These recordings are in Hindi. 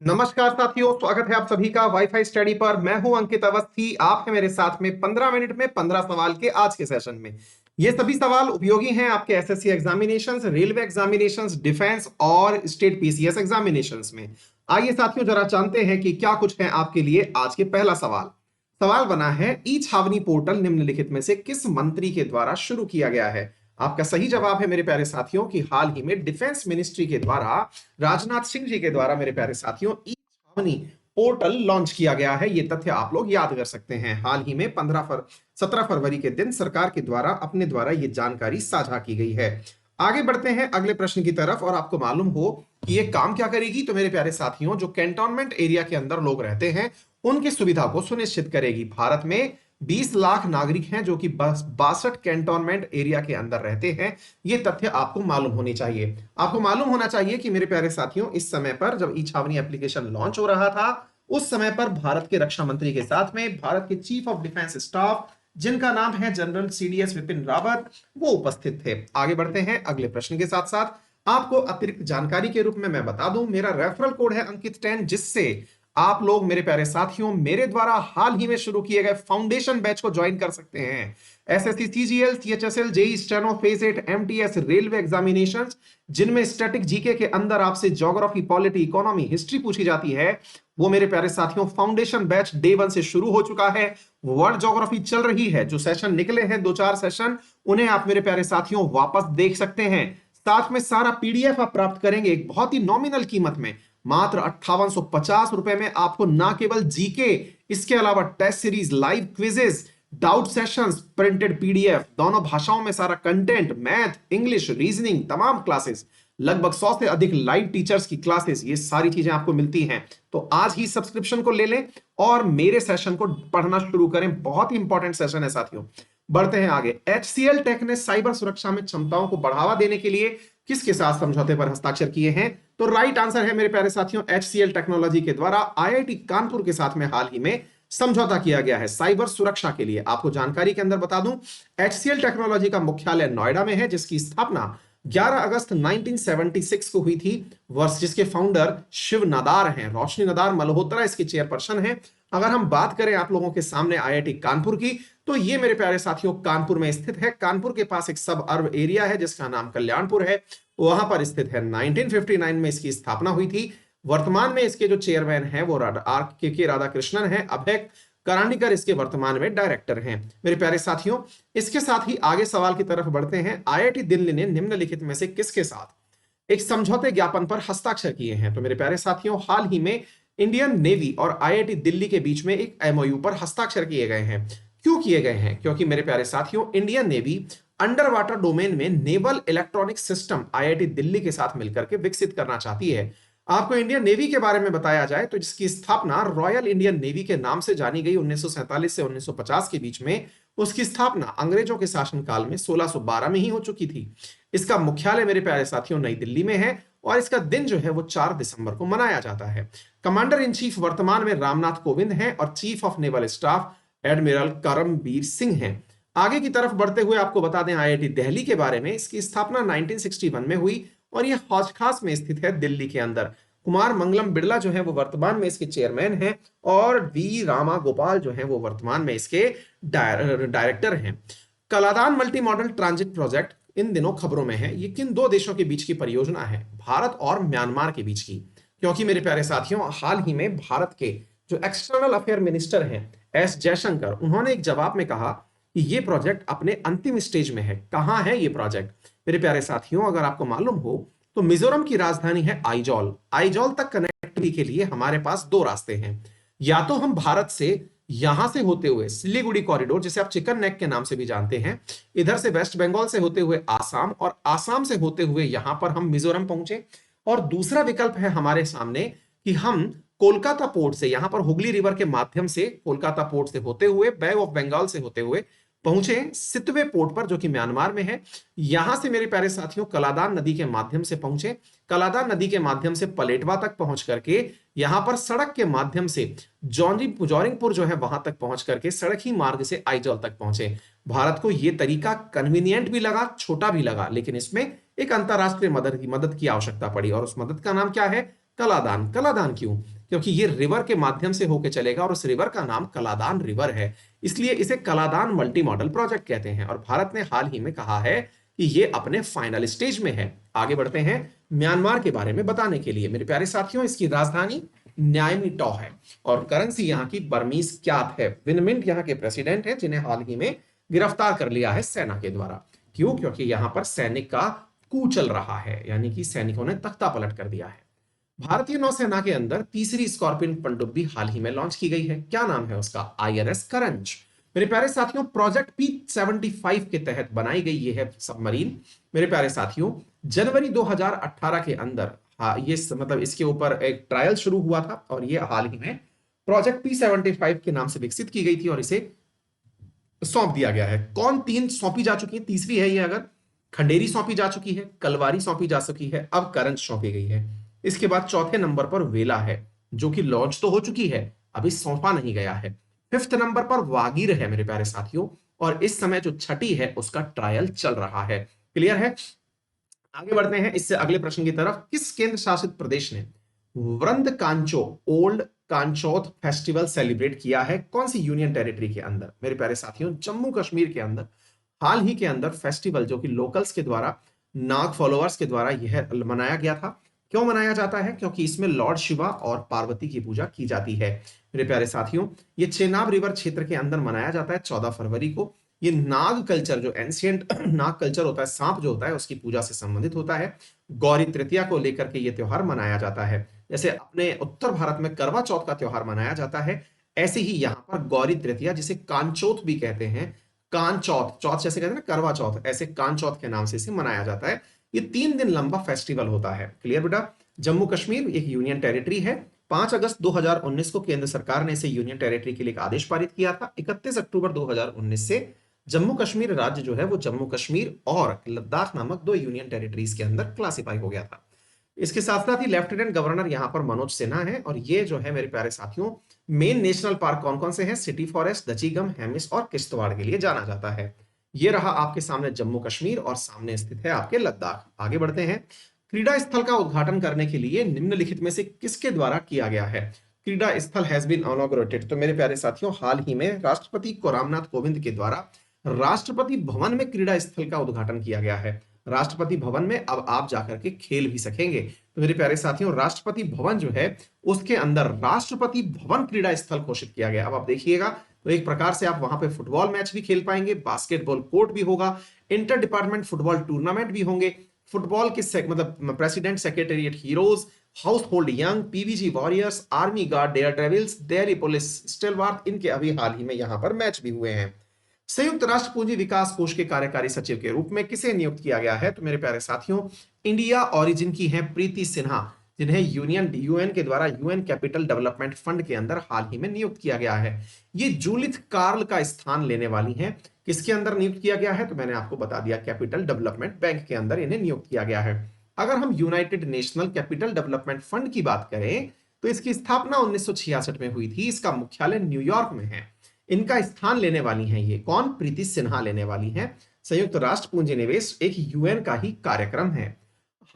नमस्कार साथियों, स्वागत है आप सभी का वाईफाई स्टडी पर। मैं हूं अंकित अवस्थी। आप हैं मेरे साथ में 15 मिनट में 15 सवाल के आज के सेशन में। ये सभी सवाल उपयोगी हैं आपके SSC examinations, railway examinations, defence और स्टेट पीसीएस एग्जामिनेशंस में। आइए साथियों, जरा जानते हैं कि क्या कुछ है आपके लिए आज के पहला सवाल। सवाल बना है, ई छावनी पोर्टल निम्नलिखित में से किस मंत्री के द्वारा शुरू किया गया है। आपका सही जवाब है मेरे प्यारे साथियों कि हाल ही में डिफेंस मिनिस्ट्री के द्वारा, राजनाथ सिंह जी के द्वारा मेरे प्यारे साथियों, ई छावनी पोर्टल लॉन्च किया गया है। ये तथ्य आप लोग याद कर सकते हैं। हाल ही में 17 फरवरी के दिन सरकार के द्वारा अपने द्वारा ये जानकारी साझा की गई है। आगे बढ़ते हैं अगले प्रश्न की तरफ। और आपको मालूम हो कि ये काम क्या करेगी, तो मेरे प्यारे साथियों, जो कैंटोनमेंट एरिया के अंदर लोग रहते हैं उनकी सुविधा को सुनिश्चित करेगी। भारत में 20 लाख नागरिक हैं जो कि 62 कैंटोनमेंट एरिया के अंदर रहते हैं। ये तथ्य आपको मालूम होनी चाहिए। आपको मालूम होना चाहिए कि मेरे प्यारे साथियों, इस समय पर जब ई छावनी एप्लीकेशन लॉन्च हो रहा था, उस समय पर भारत के रक्षा मंत्री के साथ में भारत के चीफ ऑफ डिफेंस स्टाफ, जिनका नाम है जनरल सीडीएस विपिन रावत, वो उपस्थित थे। आगे बढ़ते हैं अगले प्रश्न के साथ साथ। आपको अतिरिक्त जानकारी के रूप में मैं बता दूं, मेरा रेफरल कोड है अंकित 10, जिससे आप लोग मेरे प्यारे साथियों मेरे द्वारा हाल ही में शुरू किए गए फाउंडेशन बैच को ज्वाइन कर सकते हैं। SSC CGL, CHSL, JE steno, phase 8, MTS, railway examinations, जिनमें स्टैटिक जीके के अंदर आपसे ज्योग्राफी, पॉलिटी, इकोनॉमी, हिस्ट्री पूछी जाती है, वो मेरे प्यारे साथियों फाउंडेशन बैच डे 1 से शुरू हो चुका है। वर्ल्ड ज्योग्राफी चल रही है। जो सेशन निकले हैं 2-4 सेशन, उन्हें आप मेरे प्यारे साथियों वापस देख सकते हैं। साथ में सारा पीडीएफ आप प्राप्त करेंगे एक बहुत ही नॉमिनल कीमत में, मात्र 5850 रुपए में। आपको ना केवल जीके, इसके अलावा test series, live quizzes, doubt sessions, printed PDF, दोनों भाषाओं में सारा कंटेंट, मैथ, इंग्लिश, रीजनिंग, तमाम क्लासेस, लगभग 100 से अधिक लाइव टीचर्स की क्लासेस, ये सारी चीजें आपको मिलती हैं। तो आज ही सब्सक्रिप्शन को ले लें और मेरे सेशन को पढ़ना शुरू करें। बहुत ही इंपॉर्टेंट सेशन है साथियों। बढ़ते हैं आगे। एचसीएल टेक ने साइबर सुरक्षा में क्षमताओं को बढ़ावा देने के लिए किसके साथ समझौते पर हस्ताक्षर किए हैं? तो राइट आंसर है मेरे प्यारे साथियों, एचसीएल टेक्नोलॉजी के द्वारा आईआईटी कानपुर के साथ में हाल ही में समझौता किया गया है साइबर सुरक्षा के लिए। आपको जानकारी के अंदर बता दूं, एचसीएल टेक्नोलॉजी का मुख्यालय नोएडा में है, जिसकी स्थापना 11 अगस्त 1976 को हुई थी। वर्ष जिसके फाउंडर शिव नादार हैं। रोशनी नादार मल्होत्रा इसके चेयरपर्सन हैं। अगर हम बात करें आप लोगों के सामने आईआईटी कानपुर की, तो ये मेरे प्यारे साथियों कानपुर में स्थित है। कानपुर के पास एक सब अर्ब एरिया है जिसका नाम कल्याणपुर है, वहां पर स्थित है। 1959 में इसकी स्थापना हुई थी। वर्तमान में इसके जो चेयरमैन हैं वो आर के राधाकृष्णन हैं। अभय करांडीकर इसके वर्तमान में डायरेक्टर हैं। मेरे प्यारे साथियों, इसके साथ ही आगे सवाल की तरफ बढ़ते हैं। आईआईटी दिल्ली ने निम्नलिखित में से किसके साथ एक समझौते ज्ञापन पर हस्ताक्षर किए हैं? तो मेरे प्यारे साथियों, हाल ही में इंडियन नेवी और आईआईटी दिल्ली के बीच में एक एमओयू पर हस्ताक्षर किए गए हैं। क्यों किए गए हैं? क्योंकि मेरे प्यारे साथियों, Indian navy under water domain में naval electronic system IIT Delhi के साथ मिलकर के विकसित करना चाहती है। आपको इंडियन नेवी के बारे में बताया जाए तो जिसकी स्थापना रॉयल इंडियन नेवी के नाम से जानी गई 1947 से 1950 के बीच में, उसकी स्थापना अंग्रेजों के शासनकाल में 1612 में ही हो चुकी थी। इसका मुख्यालय मेरे प्यारे साथियों नई दिल्ली में है और इसका दिन जो है वो 4 दिसंबर को मनाया जाता है। कमांडर इन चीफ वर्तमान में रामनाथ कोविंद हैं और chief of naval staff admiral Karambir Singh हैं। आगे की तरफ बढ़ते हुए आपको बता दें आईआईटी दिल्ली के बारे में। इसकी स्थापना 1961 में हुई और यह हौज खास में स्थित है दिल्ली के अंदर। कुमार मंगलम बिड़ला जो है वो वर्तमान में इसके चेयरमैन हैं और वी रामा गोपाल जो है वो वर्तमान में इसके डायरेक्टर हैं। Kaladan multi modal transit project in दिनों खबरों में है। ये किन दो देशों के बीच की परियोजना है? भारत और म्यांमार के बीच की। क्योंकि मेरे प्यारे साथियों, हाल ही में भारत के जो एक्सटर्नल अफेयर मिनिस्टर हैं एस जयशंकर, उन्होंने एक जवाब में कहा कि ये प्रोजेक्ट अपने अंतिम स्टेज में है। कहां है ये प्रोजेक्ट? मेरे प्यारे साथियों, अगर आपको मालूम हो तो मिजोरम की राजधानी है आइजॉल। आइजॉल तक कनेक्टिविटी के लिए हमारे पास दो रास्ते हैं। या तो हम भारत से यहां से होते हुए सिलीगुड़ी कॉरिडोर, जिसे आप चिकन नेक के नाम से भी जानते हैं, इधर से वेस्ट बंगाल से होते हुए आसाम और आसाम से होते हुए यहां पर हम मिजोरम पहुंचे। और दूसरा विकल्प है हमारे सामने कि हम कोलकाता पोर्ट से, यहां पर हुगली रिवर के माध्यम से कोलकाता पोर्ट से होते हुए बे ऑफ बंगाल से होते हुए पहुंचे सितवे पोर्ट पर जो कि म्यांमार में है। यहां से मेरे प्यारे साथियों कलादान नदी के माध्यम से पहुंचे। कलादान नदी के माध्यम से पलेटवा तक पहुंच करके यहां पर सड़क के माध्यम से जौरिंगपुर जो है वहां तक पहुंच करके सड़क ही मार्ग से आइजॉल तक पहुंचे। भारत को यह तरीका कन्वीनियंट भी लगा, छोटा भी लगा, लेकिन इसमें एक अंतरराष्ट्रीय मदद की आवश्यकता पड़ी और उस मदद का नाम क्या है? कलादान। कलादान क्यों? क्योंकि ये रिवर के माध्यम से होके चलेगा और उस रिवर का नाम कलादान रिवर है, इसलिए इसे कलादान मल्टी मॉडल प्रोजेक्ट कहते हैं। और भारत ने हाल ही में कहा है कि ये अपने फाइनल स्टेज में है। आगे बढ़ते हैं म्यांमार के बारे में बताने के लिए। मेरे प्यारे साथियों, इसकी राजधानी न्यायमिटॉ है और करेंसी यहाँ की बर्मीज क्यात है। विन मिंट यहाँ के प्रेसिडेंट है, जिन्हें हाल ही में गिरफ्तार कर लिया है सेना के द्वारा। क्यों? क्योंकि यहाँ पर सैनिक का कू चल रहा है, यानी कि सैनिकों ने तख्ता पलट कर दिया है। भारतीय नौसेना के अंदर तीसरी स्कॉर्पियन पनडुब्बी हाल ही में लॉन्च की गई है। क्या नाम है उसका? INS करंज। मेरे प्यारे साथियों, प्रोजेक्ट P75 के तहत बनाई गई ये है सबमरीन। मेरे प्यारे साथियों, जनवरी 2018 के अंदर ये मतलब इसके ऊपर एक ट्रायल शुरू हुआ था और ये हाल ही में प्रोजेक्ट P75 के नाम से विकसित की गई थी और इसे सौंप दिया गया है। कौन? 3 सौंपी जा चुकी है, तीसरी है ये। अगर खंडेरी सौंपी जा चुकी है, कलवारी सौंपी जा चुकी है, अब करंज सौंपी गई है। इसके बाद चौथे नंबर पर वेला है, जो कि लॉन्च तो हो चुकी है, अभी सौंपा नहीं गया है। फिफ्थ नंबर पर वागीर है मेरे प्यारे साथियों, और इस समय जो छठी है उसका ट्रायल चल रहा है। क्लियर है? आगे बढ़ते हैं इससे अगले प्रश्न की तरफ। किस केंद्र शासित प्रदेश ने वृंद कांचो ओल्ड कांचौथ फेस्टिवल सेलिब्रेट किया है? कौन सी यूनियन टेरिटरी के अंदर? मेरे प्यारे साथियों, जम्मू कश्मीर के अंदर हाल ही के अंदर फेस्टिवल, जो कि लोकल्स के द्वारा, नाग फॉलोअर्स के द्वारा यह मनाया गया था। क्यों मनाया जाता है? क्योंकि इसमें लॉर्ड शिवा और पार्वती की पूजा की जाती है। मेरे प्यारे साथियों, ये चेनाब रिवर क्षेत्र के अंदर मनाया जाता है 14 फरवरी को। ये नाग कल्चर, जो एंशियंट नाग कल्चर होता है, सांप जो होता है, उसकी पूजा से संबंधित होता है। गौरी तृतीया को लेकर के ये त्योहार मनाया जाता है। जैसे अपने उत्तर भारत में करवा चौथ का त्योहार मनाया जाता है, ऐसे ही यहाँ पर गौरी तृतीया, जिसे कांचौथ भी कहते हैं, कान चौथ, चौथ जैसे कहते हैं ना करवा चौथ, ऐसे कान चौथ के नाम से इसे मनाया जाता है। ये 3 दिन लंबा फेस्टिवल होता है। क्लियर बेटा? जम्मू कश्मीर एक यूनियन टेरिटरी है। 5 अगस्त 2019 को केंद्र सरकार ने इसे यूनियन टेरिटरी के लिए एक आदेश पारित किया था। 31 अक्टूबर 2019 से जम्मू कश्मीर राज्य जो है वो जम्मू कश्मीर और लद्दाख नामक 2 यूनियन टेरिटरीज के अंदर क्लासिफाई हो गया था। इसके साथ साथ ही लेफ्टिनेंट गवर्नर यहाँ पर मनोज सिन्हा है। और ये जो है मेरे प्यारे साथियों, मेन नेशनल पार्क कौन कौन से हैं? सिटी फॉरेस्ट, दचीगम, हेमिस और किश्तवाड़ के लिए जाना जाता है। ये रहा आपके सामने जम्मू कश्मीर और सामने स्थित है आपके लद्दाख। आगे बढ़ते हैं। क्रीड़ा स्थल का उद्घाटन करने के लिए निम्नलिखित में से किसके द्वारा किया गया है? क्रीड़ा स्थल हैज बीन इनॉग्रेटेड। तो मेरे प्यारे साथियों, हाल ही में राष्ट्रपति को रामनाथ कोविंद के द्वारा राष्ट्रपति भवन में क्रीड़ा स्थल का उद्घाटन किया गया है। राष्ट्रपति भवन में अब आप जाकर के खेल भी सकेंगे। तो मेरे प्यारे साथियों, राष्ट्रपति भवन जो है उसके अंदर राष्ट्रपति भवन क्रीड़ा स्थल घोषित किया गया। अब आप देखिएगा, तो एक प्रकार से आप वहां पे फुटबॉल मैच भी खेल पाएंगे, बास्केटबॉल कोर्ट भी होगा, इंटर डिपार्टमेंट फुटबॉल टूर्नामेंट भी होंगे, फुटबॉल के मतलब president secretariat heroes, house hold young, PVG warriors, army guard, dare devils, Delhi police stalwarts, इनके अभी हाल ही में यहां पर मैच भी हुए हैं। संयुक्त राष्ट्र पूंजी विकास कोष के कार्यकारी सचिव के रूप में किसे नियुक्त किया गया है? तो मेरे प्यारे साथियों, इंडिया ओरिजिन की हैं प्रीति सिन्हा, जिन्हें यूएन के द्वारा यूएन कैपिटल डेवलपमेंट फंड के अंदर हाल ही में नियुक्त किया गया है। ये जूलिथ कार्ल का स्थान लेने वाली हैं। किसके अंदर नियुक्त किया गया है? तो मैंने आपको बता दिया, कैपिटल डेवलपमेंट बैंक के अंदर इन्हें नियुक्त किया गया है। अगर हम United national capital development fund की बात करें तो इसकी स्थापना 1966 में हुई थी। इसका मुख्यालय न्यूयॉर्क में है। इनका स्थान लेने वाली हैं ये कौन? प्रीति सिन्हा लेने वाली हैं। संयुक्त राष्ट्र पूंजी निवेश एक यूएन का ही कार्यक्रम है।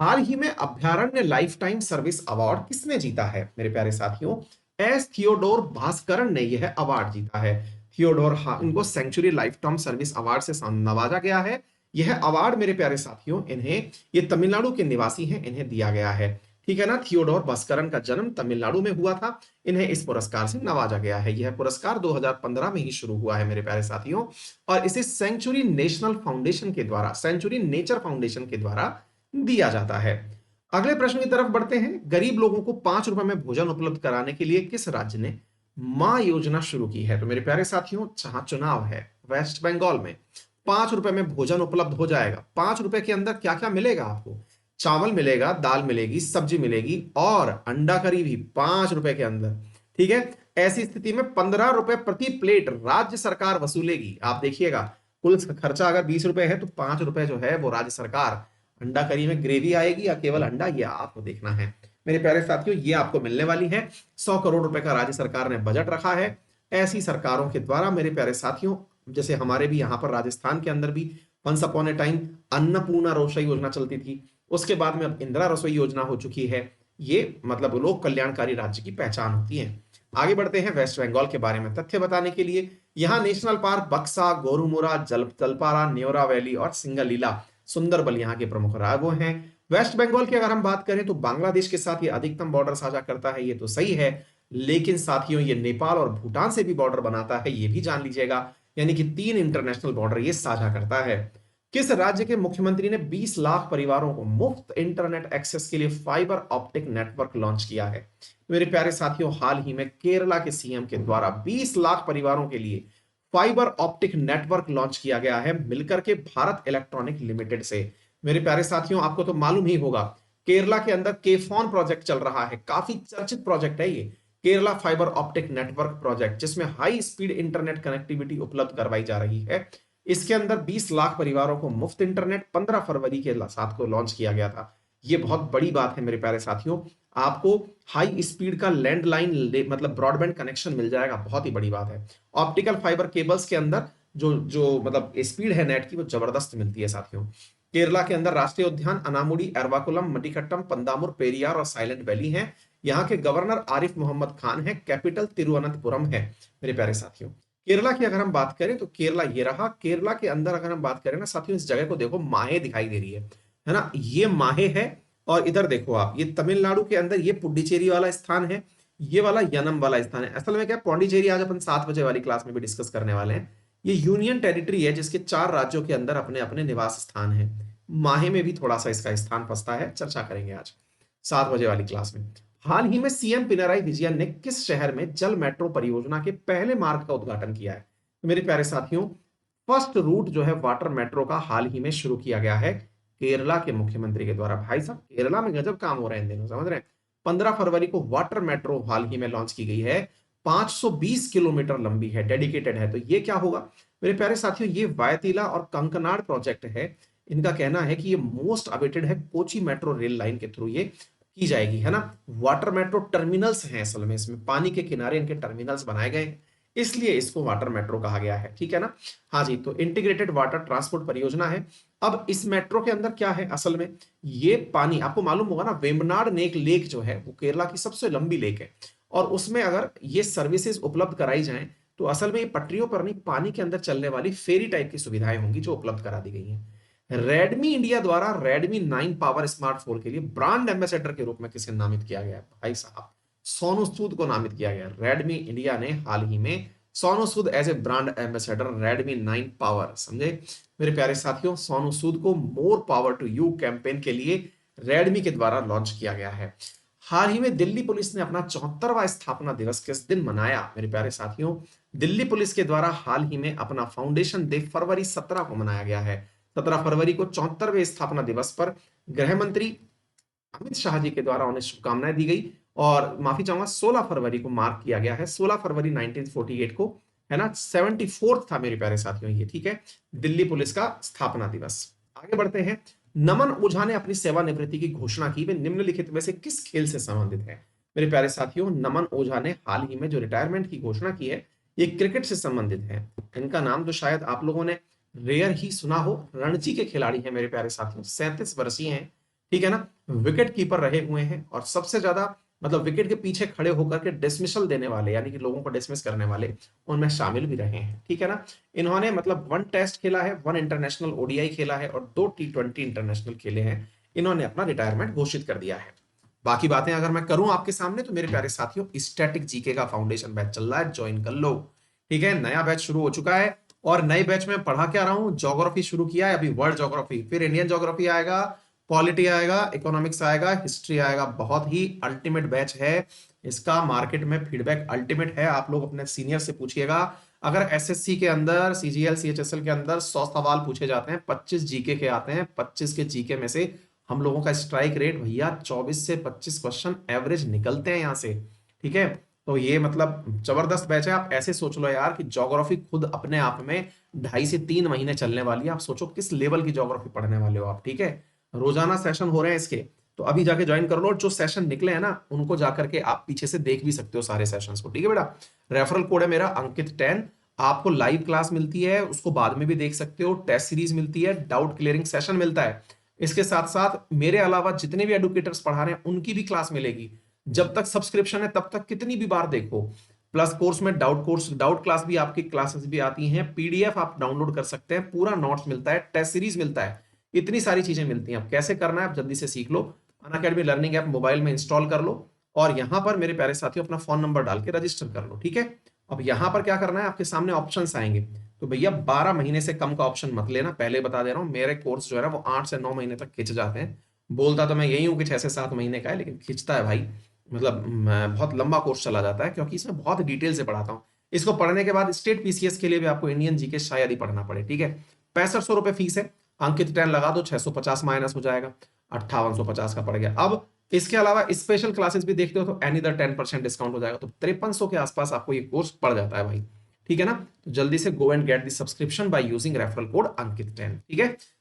हाल ही में अभ्यारण्य लाइफ टाइम सर्विस अवार्ड किसने जीता है? मेरे प्यारे साथियों, एस थियोडोर भास्करन ने यह अवार्ड जीता है। थियोडोर, इनको century lifetime service award से नवाजा गया है। यह अवार्ड मेरे प्यारे साथियों, इन्हें, ये तमिलनाडु के निवासी हैं, इन्हें दिया गया है। ठीक है ना? थियोडोर भास्करन का जन्म तमिलनाडु में हुआ था। इन्हें इस पुरस्कार से नवाजा गया है। यह पुरस्कार 2015 में ही शुरू हुआ है मेरे प्यारे साथियों, और इसे सेंचुरी नेशनल फाउंडेशन के द्वारा, सेंचुरी नेचर फाउंडेशन के द्वारा दिया जाता है। अगले प्रश्न की तरफ बढ़ते हैं। गरीब लोगों को 5 रुपए में भोजन उपलब्ध कराने के लिए किस राज्य ने मां योजना शुरू की है? तो मेरे प्यारे साथियों, जहां चुनाव है वेस्ट बंगाल में, 5 रुपए में भोजन उपलब्ध हो जाएगा। 5 रुपए के अंदर क्या क्या मिलेगा आपको? चावल मिलेगा, दाल मिलेगी, सब्जी मिलेगी और अंडा करी भी 5 रुपए के अंदर। ठीक है? ऐसी स्थिति में 15 रुपए प्रति प्लेट राज्य सरकार वसूलेगी। आप देखिएगा, कुल खर्चा अगर 20 रुपए है तो 5 रुपए जो है वो राज्य सरकार, अंडा करी में ग्रेवी आएगी या केवल अंडा, ये आपको देखना है। मेरे प्यारे साथियों, ये आपको मिलने वाली है। 100 करोड़ रुपए का राज्य सरकार ने बजट रखा है। ऐसी सरकारों के द्वारा मेरे प्यारे साथियों, जैसे हमारे भी यहाँ पर राजस्थान के अंदर भी once upon a time Annapurna Rasoi Yojana चलती थी। उसके बाद में अब इंदिरा रसोई योजना हो चुकी है। ये मतलब लोक कल्याणकारी राज्य की पहचान होती है। आगे बढ़ते हैं वेस्ट बंगाल के बारे में तथ्य बताने के लिए। यहाँ नेशनल पार्क बक्सा, गोरुमुरा, जलपारा, न्योरा वैली और सिंगलीला, सुंदरबल यहाँ के प्रमुख राज्य हैं। वेस्ट बंगाल की अगर हम बात करें तो बांग्लादेश के साथ ये अधिकतम बॉर्डर साझा करता है, ये तो सही है, लेकिन साथियों ये नेपाल और भूटान से भी बॉर्डर बनाता है, ये भी जान लीजिएगा। यानी कि 3 इंटरनेशनल बॉर्डर ये साझा करता है। किस राज्य के मुख्यमंत्री ने 20 लाख परिवारों को मुफ्त इंटरनेट एक्सेस के लिए फाइबर ऑप्टिक नेटवर्क लॉन्च किया है? मेरे प्यारे साथियों, हाल ही में केरला के सीएम के द्वारा 20 लाख परिवारों के लिए फाइबर ऑप्टिक नेटवर्क लॉन्च किया गया है, मिलकर के भारत इलेक्ट्रॉनिक लिमिटेड से। मेरे प्यारे साथियों, आपको तो मालूम ही होगा, केरला के अंदर केफॉन प्रोजेक्ट चल रहा है, काफी चर्चित प्रोजेक्ट है ये, Kerala fibre optic network project, जिसमें हाई स्पीड इंटरनेट कनेक्टिविटी उपलब्ध करवाई जा रही है। इसके अंदर 20 लाख परिवारों को मुफ्त इंटरनेट 15 फरवरी के साथ को लॉन्च किया गया था। ये बहुत बड़ी बात है मेरे प्यारे साथियों, आपको हाई स्पीड का लैंडलाइन मतलब ब्रॉडबैंड कनेक्शन मिल जाएगा, बहुत ही बड़ी बात है। ऑप्टिकल फाइबर केबल्स के अंदर जो जो मतलब स्पीड है नेट की, वो जबरदस्त मिलती है साथियों। केरला के अंदर राष्ट्रीय उद्यान अनामुडी, एर्वाकुलम, मडिकट्टम, पंदामुर, पेरियार और साइलेंट वैली है। यहाँ के गवर्नर आरिफ मोहम्मद खान है। कैपिटल तिरुवनंतपुरम है मेरे प्यारे साथियों। केरला की अगर हम बात करें तो केरला ये रहा। केरला के अंदर अगर हम बात करें ना साथियों, इस जगह को देखो, माहे दिखाई दे रही है ना, ये माहे है। और इधर देखो आप, ये तमिलनाडु के अंदर ये पुडुचेरी वाला स्थान है, ये वाला यनम वाला स्थान है। असल में क्या, पौंडीचेरी आज अपन 7 बजे वाली क्लास में भी डिस्कस करने वाले हैं। ये यूनियन टेरिटरी है जिसके 4 राज्यों के अंदर अपने अपने निवास स्थान है। माहे में भी थोड़ा सा इसका स्थान फंसता है, चर्चा करेंगे आज 7 बजे वाली क्लास में। हाल ही में सीएम पिनराई विजयन ने किस शहर में जल मेट्रो परियोजना के पहले मार्ग का उद्घाटन किया है? तो मेरे प्यारे साथियों, फर्स्ट रूट जो है वाटर मेट्रो का हाल ही में शुरू किया गया है केरला के मुख्यमंत्री के द्वारा। भाई साहब, केरला में गजब काम हो रहे हैं इन दिनों, समझ रहे हैं। 15 फरवरी को वाटर मेट्रो हाल ही में लॉन्च की गई है, 520 किलोमीटर लंबी है, डेडिकेटेड है। तो ये क्या होगा मेरे प्यारे साथियों, ये वायतिला और कंकनाड़ प्रोजेक्ट है। इनका कहना है कि ये मोस्ट अवेटेड है, कोची मेट्रो रेल लाइन के थ्रू ये की जाएगी, है ना। वाटर मेट्रो टर्मिनल्स हैं असल में, इसमें पानी के किनारे इनके टर्मिनल्स बनाए गए हैं, इसलिए इसको वाटर मेट्रो कहा गया है, ठीक है ना। हाँ जी, तो इंटीग्रेटेड वाटर ट्रांसपोर्ट परियोजना है। अब इस मेट्रो के अंदर क्या है असल में, ये पानी आपको मालूम होगा ना, वेम्बनाड नेक लेक जो है वो केरला की सबसे लंबी लेक है, और उसमें अगर ये सर्विसेज उपलब्ध कराई जाएं तो असल में ये पटरियों पर नहीं, पानी के अंदर चलने वाली फेरी टाइप की सुविधाएं होंगी जो उपलब्ध करा दी गई हैं। रेडमी इंडिया द्वारा रेडमी 9 पावर स्मार्टफोन के लिए ब्रांड एम्बेसडर के रूप में किसे नामित किया गया है? भाई साहब, सोनू सूद को नामित किया गया। रेडमी इंडिया ने हाल ही में Sonu Sood as a brand ambassador Redmi 9 power, समझे मेरे प्यारे साथियों। सोनू सूद को more power to you campaign के लिए रेडमी के द्वारा लॉन्च किया गया है। हाल ही में दिल्ली पुलिस ने अपना 74वां स्थापना दिवस किस दिन मनाया मेरे प्यारे साथियों? दिल्ली पुलिस के द्वारा हाल ही में अपना फाउंडेशन डे फरवरी 17 को मनाया गया है। 17 फरवरी को 74वें स्थापना दिवस पर गृह मंत्री अमित शाह जी के द्वारा उन्हें शुभकामनाएं दी गई, और माफी चाहूंगा 16 फरवरी को मार्क किया गया है, 16 फरवरी 1948 को, है ना। 74th था मेरे प्यारे साथियों ये, ठीक है, दिल्ली पुलिस का स्थापना दिवस। आगे बढ़ते हैं। नमन ओझा ने अपनी सेवानिवृत्ति की घोषणा की, वे निम्नलिखित में से किस खेल से संबंधित है? मेरे प्यारे साथियों, नमन ओझा ने हाल ही में जो रिटायरमेंट की घोषणा की है, ये क्रिकेट से संबंधित है। इनका नाम तो शायद आप लोगों ने रेयर ही सुना हो, रणजी के खिलाड़ी हैं मेरे प्यारे साथियों, 37 वर्षीय हैं, ठीक है ना। विकेट कीपर रहे हुए हैं, और सबसे ज्यादा मतलब विकेट के पीछे खड़े होकर के डिसमिसल देने वाले, यानी कि लोगों को डिसमिस करने वाले, उनमें शामिल भी रहे हैं, ठीक है ना। इन्होंने मतलब 1 टेस्ट खेला है, 1 इंटरनेशनल ओडीआई खेला है, और 2 T20 इंटरनेशनल खेले हैं। इन्होंने अपना रिटायरमेंट घोषित कर दिया है। बाकी बातें अगर मैं करूं आपके सामने, तो मेरे प्यारे साथियों, स्टैटिक जीके का फाउंडेशन बैच चल रहा है, ज्वाइन कर लो, ठीक है। नया बैच शुरू हो चुका है, और नए बैच में पढ़ा क्या रहा हूं, ज्योग्राफी शुरू किया है अभी, वर्ल्ड ज्योग्राफी, फिर इंडियन ज्योग्राफी आएगा, पॉलिटी आएगा, इकोनॉमिक्स आएगा, हिस्ट्री आएगा। बहुत ही अल्टीमेट बैच है, इसका मार्केट में फीडबैक अल्टीमेट है। आप लोग अपने सीनियर से पूछिएगा, अगर एसएससी के अंदर, सीजीएल सीएचएसएल के अंदर 100 सवाल पूछे जाते हैं, 25 जीके के आते हैं, 25 के जीके में से हम लोगों का स्ट्राइक रेट भैया 24 से 25 क्वेश्चन एवरेज निकलते हैं यहाँ से, ठीक है। तो ये मतलब जबरदस्त बैच है। आप ऐसे सोच लो यार कि ज्योग्राफी खुद अपने आप में 2.5 से 3 महीने चलने वाली है। आप सोचो किस लेवल की ज्योग्राफी पढ़ने वाले हो आप, ठीक है। रोजाना सेशन हो रहे हैं इसके, तो अभी जाके ज्वाइन कर लो। जो सेशन निकले हैं ना, उनको जाकर के आप पीछे से देख भी सकते हो सारे सेशंस को, ठीक है बेटा। रेफरल कोड है मेरा अंकित 10। आपको लाइव क्लास मिलती है, उसको बाद में भी देख सकते हो, टेस्ट सीरीज मिलती है, डाउट क्लियरिंग सेशन मिलता है। इसके साथ साथ मेरे अलावा जितने भी एडुकेटर्स पढ़ा रहे हैं उनकी भी क्लास मिलेगी। जब तक सब्सक्रिप्शन है तब तक कितनी भी बार देखो। प्लस कोर्स में डाउट क्लास भी, आपकी क्लासेस भी आती हैं, पीडीएफ आप डाउनलोड कर सकते हैं, पूरा नोट्स मिलता है, टेस्ट सीरीज मिलता है, इतनी सारी चीजें मिलती हैं। अब कैसे करना है आप जल्दी से सीख लो। अनअकैडमी लर्निंग ऐप मोबाइल में इंस्टॉल कर लो और यहां पर मेरे प्यारे साथियों अपना फोन नंबर डाल के रजिस्टर कर लो, ठीक है। अब यहां पर क्या करना है, आपके सामने ऑप्शंस आएंगे। तो भैया 12 महीने से कम का ऑप्शन मत लेना, पहले बता दे रहा हूं, मेरे कोर्स जो है ना वो 8 से 9 महीने तक खिंच जाते हैं। बोलता तो मैं यही हूं कि 6 से 7 महीने का है, लेकिन खिंचता है भाई। मतलब बहुत लंबा कोर्स चला जाता है, क्योंकि इसमें बहुत डिटेल से पढ़ाता हूँ। इसको पढ़ने के बाद स्टेट पीसीएस के लिए भी आपको इंडियन जीके शायद ही पढ़ना पड़े, ठीक है। 6500 रुपए फीस है, अंकित 10 लगा दो, 650 माइनस हो जाएगा, 5850 का पड़ गया। अब इसके अलावा स्पेशल क्लासेस भी देखते हो तो एनी अदर 10% डिस्काउंट हो जाएगा, तो 5300 के आसपास आपको ये कोर्स पड़ जाता है भाई, ठीक है ना। तो जल्दी से go and get the subscription by using referral code Ankit 10, ठीक है।